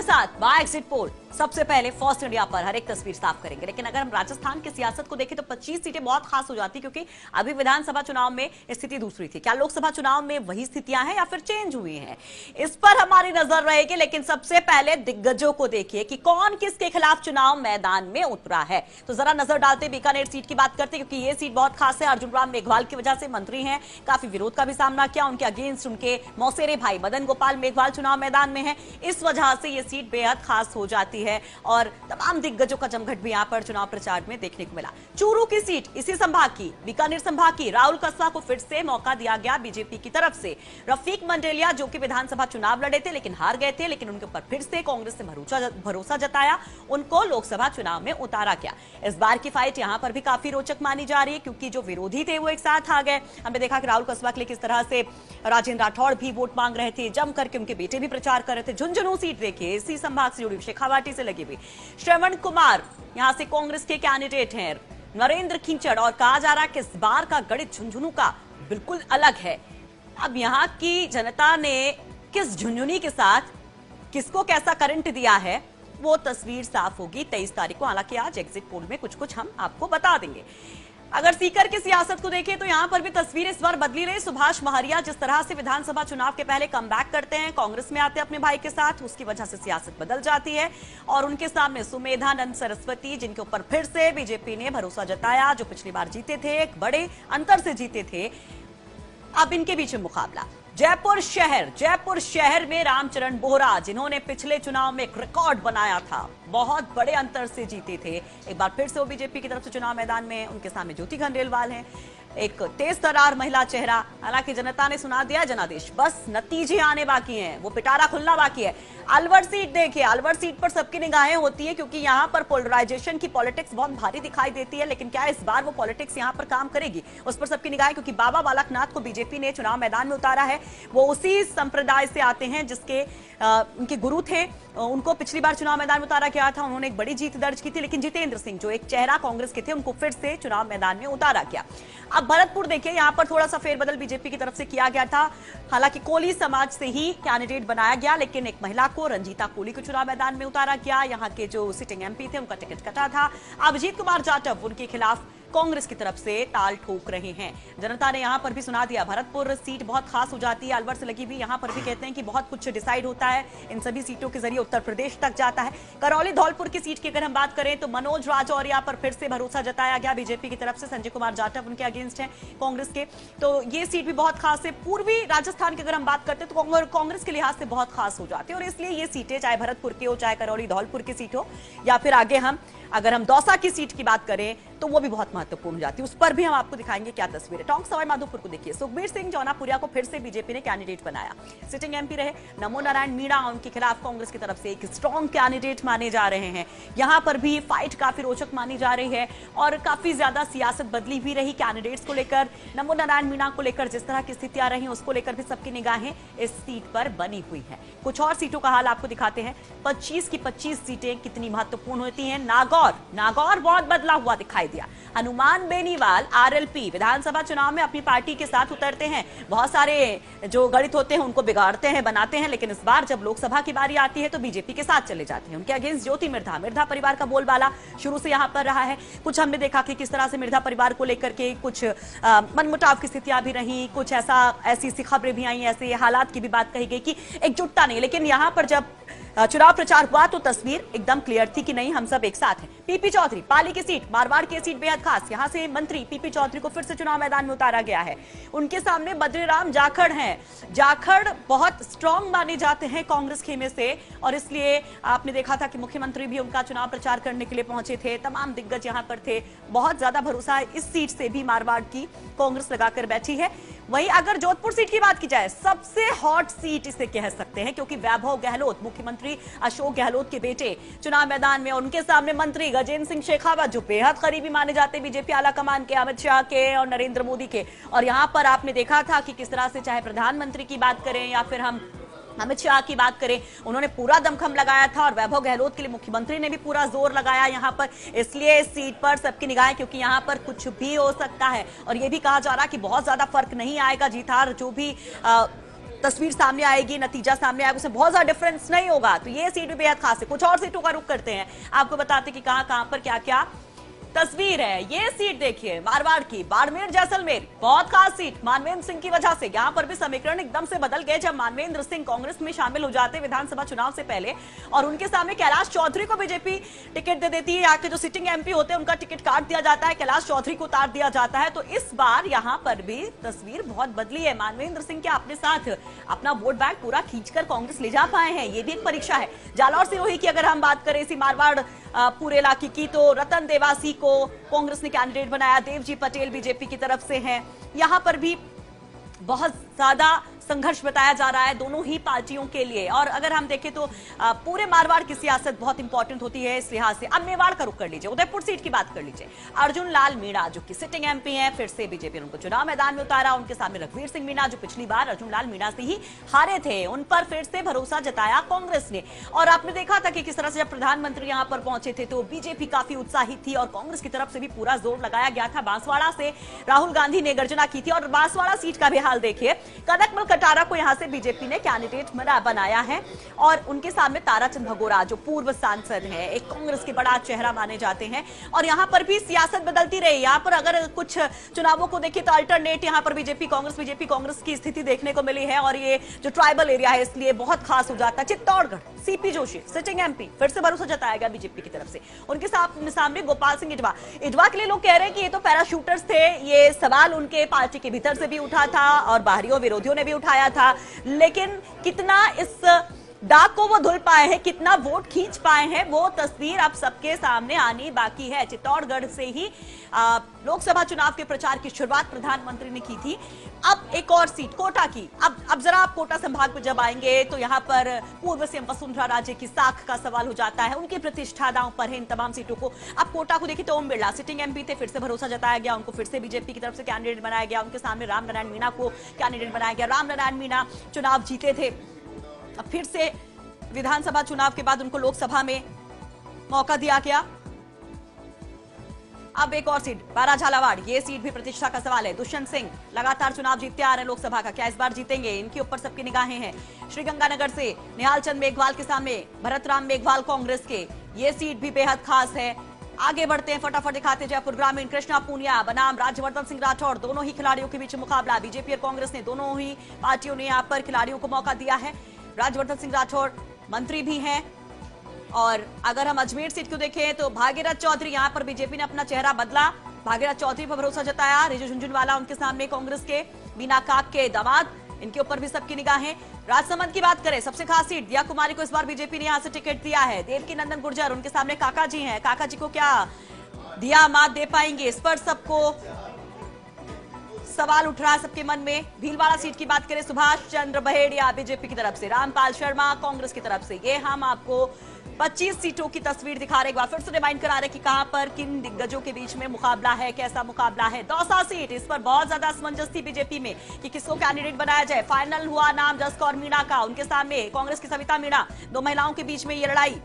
हमारे साथ bye exit poll सबसे पहले फर्स्ट इंडिया पर हर एक तस्वीर साफ करेंगे। लेकिन अगर हम राजस्थान की सियासत को देखें तो 25 सीटें बहुत खास हो जाती, क्योंकि अभी विधानसभा चुनाव में स्थिति दूसरी थी। क्या लोकसभा चुनाव में वही स्थितियां हैं या फिर चेंज हुई हैं, इस पर हमारी नजर रहेगी। लेकिन सबसे पहले दिग्गजों को देखिए कि कौन किसके खिलाफ चुनाव मैदान में उतरा है। तो जरा नजर डालते बीकानेर सीट की बात करते, क्योंकि ये सीट बहुत खास है। अर्जुन राम मेघवाल की वजह से मंत्री हैं, काफी विरोध का भी सामना किया। उनके अगेंस्ट उनके मौसेरे भाई मदन गोपाल मेघवाल चुनाव मैदान में है। इस वजह से यह सीट बेहद खास हो जाती है और तमाम दिग्गजों का जमघट भी यहां पर चुनाव प्रचार में देखने को मिला। चूरू की सीट इसी संभाग की, बीकानेर संभाग की, राहुल कस्वा को फिर से मौका दिया गया बीजेपी की तरफ से। रफीक मंडेलिया जो कि विधानसभा चुनाव लड़े थे लेकिन हार गए थे, लेकिन उनके ऊपर फिर से कांग्रेस ने भरोसा जताया, उनको लोकसभा चुनाव में उतारा गया। इस बार की फाइट यहां पर भी काफी रोचक मानी जा रही है, क्योंकि जो विरोधी थे वो एक साथ आ गए। हमने देखा कि राहुल कस्वा के लिए किस तरह से राजेंद्र राठौड़ भी वोट मांग रहे थे, जम करके उनके बेटे भी प्रचार कर रहे थे। झुंझुनू सीट देखिए, इसी संभाग से जुड़ी शेखावाटी से लगी हुई। श्रवण कुमार यहां से कांग्रेस के कैंडिडेट हैं, नरेंद्र खींचड़, और कहा जा रहा है कि इस बार का गणित झुंझुनू का बिल्कुल अलग है। अब यहां की जनता ने किस झुंझुनी के साथ किसको कैसा करंट दिया है वो तस्वीर साफ होगी 23 तारीख को। हालांकि आज एग्जिट पोल में कुछ हम आपको बता देंगे। अगर सीकर की सियासत को देखें तो यहां पर भी तस्वीर इस बार बदली रही। सुभाष महरिया जिस तरह से विधानसभा चुनाव के पहले कमबैक करते हैं, कांग्रेस में आते हैं अपने भाई के साथ, उसकी वजह से सियासत बदल जाती है। और उनके सामने सुमेधानंद सरस्वती, जिनके ऊपर फिर से बीजेपी ने भरोसा जताया, जो पिछली बार जीते थे, एक बड़े अंतर से जीते थे। अब इनके बीच में मुकाबला जयपुर शहर में रामचरण बोहरा, जिन्होंने पिछले चुनाव में एक रिकॉर्ड बनाया था, बहुत बड़े अंतर से जीते थे। एक बार फिर से वो बीजेपी की तरफ से चुनाव मैदान में, उनके सामने ज्योति खंडेलवाल हैं, एक तेज तर्रार महिला चेहरा। हालांकि जनता ने सुना दिया जनादेश, बस नतीजे आने बाकी हैं, वो पिटारा खुलना बाकी है। अलवर सीट देखिए, अलवर सीट पर सबकी निगाहें होती है, क्योंकि यहां पर पोलराइजेशन की पॉलिटिक्स बहुत भारी दिखाई देती है। लेकिन क्या इस बार वो पॉलिटिक्स यहां पर काम करेगी, उस पर सबकी निगाहें, क्योंकि बाबा बालकनाथ को बीजेपी ने चुनाव मैदान में उतारा है। वो उसी संप्रदाय से आते हैं जिसके उनके गुरु थे, उनको पिछली बार चुनाव मैदान में उतारा गया था, उन्होंने एक बड़ी जीत दर्ज की थी। लेकिन जितेंद्र सिंह जो एक चेहरा कांग्रेस के थे, उनको फिर से चुनाव मैदान में उतारा गया। अब भरतपुर देखिए, यहां पर थोड़ा सा फेरबदल बीजेपी की तरफ से किया गया था। हालांकि कोली समाज से ही कैंडिडेट बनाया गया, लेकिन एक महिला को, रंजीता कोली को चुनाव मैदान में उतारा गया। यहां के जो सिटिंग एमपी थे उनका टिकट कटा था। अभिजीत कुमार जाटव उनके खिलाफ कांग्रेस की तरफ से ताल ठोक रहे हैं। जनता ने यहां पर भी सुना दिया, भरतपुर सीट बहुत खास हो जाती है, अलवर से लगी हुई। यहां पर भी कहते हैं कि बहुत कुछ डिसाइड होता है, इन सभी सीटों के जरिए उत्तर प्रदेश तक जाता है। करौली धौलपुर की सीट की अगर हम बात करें तो मनोज राजौरिया पर फिर से भरोसा जताया गया बीजेपी की तरफ से। संजय कुमार जाटव उनके अगेंस्ट हैं कांग्रेस के, तो ये सीट भी बहुत खास है। पूर्वी राजस्थान की अगर हम बात करते हैं तो कांग्रेस के लिहाज से बहुत खास हो जाती है, और इसलिए ये सीटें, चाहे भरतपुर की हो, चाहे करौली धौलपुर की सीट हो, या फिर आगे अगर हम दौसा की सीट की बात करें तो वो भी बहुत महत्वपूर्ण हो जाती है। उस पर भी हम आपको दिखाएंगे क्या तस्वीर है। टोंक सवाई माधोपुर को देखिए, सुखबीर सिंह जौनापुरिया को फिर से बीजेपी ने कैंडिडेट बनाया। सिटिंग एमपी रहे नमो नारायण मीणा, उनके खिलाफ कांग्रेस की तरफ से एक स्ट्रॉन्ग कैंडिडेट माने जा रहे हैं। यहां पर भी फाइट काफी रोचक मानी जा रही है और काफी ज्यादा सियासत बदली भी रही कैंडिडेट्स को लेकर। नमो नारायण मीणा को लेकर जिस तरह की स्थितियां रही उसको लेकर भी सबकी निगाहें इस सीट पर बनी हुई है। कुछ और सीटों का हाल आपको दिखाते हैं। 25 की 25 सीटें कितनी महत्वपूर्ण होती हैं। नागौर बहुत बदला हुआ दिखाई दिया। हनुमान बेनीवाल आरएलपी विधानसभा चुनाव में अपनी पार्टी के साथ उतरते हैं, बहुत सारे जो गणित होते हैं उनको बिगाड़ते हैं, बनाते हैं, लेकिन इस बार जब लोकसभा की बारी आती है तो बीजेपी के साथ चले जाते हैं। उनके अगेंस्ट ज्योति मिर्धा परिवार का बोलबाला शुरू से यहां पर रहा है। कुछ हमने देखा कि किस तरह से मिर्धा परिवार को लेकर के कुछ मनमुटाव की स्थितियां भी रही, कुछ ऐसी खबरें भी आई, ऐसे हालात की भी बात कही गई कि एकजुटता नहीं। लेकिन यहां पर जब चुनाव प्रचार हुआ तो तस्वीर एकदम क्लियर थी कि नहीं, हम सब एक साथ हैं। पीपी चौधरी पाली की सीट, मारवाड़ की सीट बेहद खास, यहां से मंत्री पीपी चौधरी को फिर से चुनाव मैदान में उतारा गया है। उनके सामने बद्रीराम जाखड़ हैं। जाखड़ बहुत स्ट्रांग माने जाते हैं कांग्रेस खेमे से, और इसलिए आपने देखा था कि मुख्यमंत्री भी उनका चुनाव प्रचार करने के लिए पहुंचे थे। तमाम दिग्गज यहां पर थे। बहुत ज्यादा भरोसा इस सीट से भी मारवाड़ की कांग्रेस लगाकर बैठी है। वहीं अगर जोधपुर सीट की बात की जाए, सबसे हॉट सीट इसे कह सकते हैं, क्योंकि वैभव गहलोत, मुख्यमंत्री अशोक गहलोत के बेटे, चुनाव मैदान में। उनके सामने मंत्री गजेंद्र सिंह शेखावत, जो बेहद करीबी माने जाते हैं बीजेपी आला कमान के, अमित शाह के और नरेंद्र मोदी के। और यहां पर आपने देखा था कि किस तरह से, चाहे प्रधानमंत्री की बात करें या फिर हम अमित शाह की बात करें, उन्होंने पूरा दमखम लगाया था, और वैभव गहलोत के लिए मुख्यमंत्री ने भी पूरा जोर लगाया यहां पर। इसलिए इस सीट पर सबकी निगाहें, क्योंकि यहां पर कुछ भी हो सकता है। और यह भी कहा जा रहा है कि बहुत ज्यादा फर्क नहीं आएगा, जीत हार जो भी तस्वीर सामने आएगी, नतीजा सामने आएगा, उसमें बहुत ज्यादा डिफरेंस नहीं होगा। तो ये सीट भी बेहद खास है। कुछ और सीटों का रुख करते हैं, आपको बताते कि कहां पर क्या क्या तस्वीर है। ये सीट देखिए मारवाड़ की, बाड़मेर जैसलमेर, बहुत खास सीट मानवेंद्र सिंह की वजह से। यहां पर भी समीकरण एकदम से बदल गए जब मानवेंद्र सिंह कांग्रेस में शामिल हो जाते विधानसभा चुनाव से पहले, और उनके सामने कैलाश चौधरी को बीजेपी टिकट दे देती है। यहाँ के जो सिटिंग एमपी होते हैं उनका टिकट काट दिया जाता है, कैलाश चौधरी को उतार दिया जाता है। तो इस बार यहां पर भी तस्वीर बहुत बदली है। मानवेंद्र सिंह क्या अपने साथ अपना वोट बैंक पूरा खींचकर कांग्रेस ले जा पाए हैं, ये भी एक परीक्षा है। जालौर सिरोही की अगर हम बात करें, इसी मारवाड़ पूरे इलाके की, तो रतन देवासी को कांग्रेस ने कैंडिडेट बनाया, देवजी पटेल बीजेपी की तरफ से हैं। यहां पर भी बहुत ज्यादा संघर्ष बताया जा रहा है दोनों ही पार्टियों के लिए। और अगर हम देखें तो पूरे मारवाड़ की सियासत बहुत इंपॉर्टेंट होती है इस लिहाज से। अब मेवाड़ का रुख कर लीजिए, उदयपुर सीट की बात कर लीजिए। अर्जुन लाल मीणा जो कि सिटिंग एमपी हैं, फिर से बीजेपी ने उनको चुनाव मैदान में उतारा। उनके सामने रघुवीर सिंह मीणा जो पिछली बार अर्जुन लाल मीणा से ही हारे थे, उन पर फिर से भरोसा जताया कांग्रेस ने। और आपने देखा था कि किस तरह से जब प्रधानमंत्री यहां पर पहुंचे थे तो बीजेपी काफी उत्साहित थी और कांग्रेस की तरफ से भी पूरा जोर लगाया गया था। बांसवाड़ा से राहुल गांधी ने गर्जना की थी। और बांसवाड़ा सीट का भी हाल देखिए, कनकमल कटारा को यहां से बीजेपी ने कैंडिडेट बनाया है और उनके सामने ताराचंद भगोरा जो पूर्व सांसद हैं, एक कांग्रेस के बड़ा चेहरा माने जाते हैं। और यहां पर भी सियासत बदलती रही। यहां पर अगर कुछ चुनावों को देखिए तो अल्टरनेट यहां पर बीजेपी कांग्रेस की स्थिति देखने को मिली है। और ये जो ट्राइबल एरिया है इसलिए बहुत खास हो जाता है। Chittorgarh, CP Joshi sitting MP, फिर से भरोसा जताया गया बीजेपी की तरफ से। उनके सामने गोपाल सिंह इटवा के लिए लोग कह रहे हैं कि ये तो पैराशूटर्स थे। ये सवाल उनके पार्टी के भीतर से भी उठा था और बाहरियों विरोधियों ने भी उठाया था, लेकिन कितना इस दाग को वो धुल पाए हैं, कितना वोट खींच पाए हैं, वो तस्वीर अब सबके सामने आनी बाकी है। चित्तौड़गढ़ से ही लोकसभा चुनाव के प्रचार की शुरुआत प्रधानमंत्री ने की थी। अब एक और सीट कोटा की। अब जरा आप कोटा संभाग में जब आएंगे तो यहां पर पूर्व सीएम वसुंधरा राजे की साख का सवाल हो जाता है। उनकी प्रतिष्ठा दांव पर है इन तमाम सीटों को। अब कोटा को देखिए तो ओम बिरला सिटिंग एमपी थे, फिर से भरोसा जताया गया, उनको फिर से बीजेपी की तरफ से कैंडिडेट बनाया गया। उनके सामने रामनारायण मीणा को कैंडिडेट बनाया गया। रामनारायण मीणा चुनाव जीते थे, अब फिर से विधानसभा चुनाव के बाद उनको लोकसभा में मौका दिया गया। अब एक और सीट बारा झालावाड़, ये सीट भी प्रतिष्ठा का सवाल है। दुष्यंत सिंह लगातार चुनाव जीतते आ रहे हैं लोकसभा का, क्या इस बार जीतेंगे? इनके ऊपर सबकी निगाहें हैं। श्रीगंगानगर से निहाल चंद मेघवाल के सामने भरतराम मेघवाल कांग्रेस के, ये सीट भी बेहद खास है। आगे बढ़ते हैं, फटाफट दिखाते जयपुर ग्रामीण। कृष्णा पूनिया बनाम राज्यवर्धन सिंह राठौड़, दोनों ही खिलाड़ियों के बीच मुकाबला। बीजेपी और कांग्रेस ने, दोनों ही पार्टियों ने यहाँ पर खिलाड़ियों को मौका दिया है। राज्यवर्धन सिंह राठौड़ मंत्री भी हैं। और अगर हम अजमेर सीट को देखें तो भागीरथ चौधरी, यहां पर बीजेपी ने अपना चेहरा बदला, भागीरथ चौधरी पर भरोसा जताया। रिजू झुंझुनवाला उनके सामने कांग्रेस के, बीना काक के दामाद, इनके ऊपर भी सबकी निगाहें। राजसमंद की बात करें, सबसे खास सीट दिया कुमारी को इस बार बीजेपी ने यहां से टिकट दिया है। देवकी नंदन गुर्जर, उनके सामने काका जी हैं, काका जी को क्या दिया मात दे पाएंगे, इस पर सबको सवाल उठ रहा है सबके मन में। भीलवाड़ा सीट की बात करें, सुभाष चंद्र बहेड़िया बीजेपी की तरफ से, रामपाल शर्मा कांग्रेस की तरफ से। ये हम आपको 25 सीटों की तस्वीर दिखा रहे, एक बार फिर से रिमाइंड करा रहे कि कहां पर किन दिग्गजों के बीच में मुकाबला है, कैसा मुकाबला है। दौसा सीट, इस पर बहुत ज्यादा असमंजस थी बीजेपी में कि किसको कैंडिडेट बनाया जाए। फाइनल हुआ नाम जस कौर मीणा का, उनके सामने कांग्रेस की सविता मीणा, दो महिलाओं के बीच में ये लड़ाई।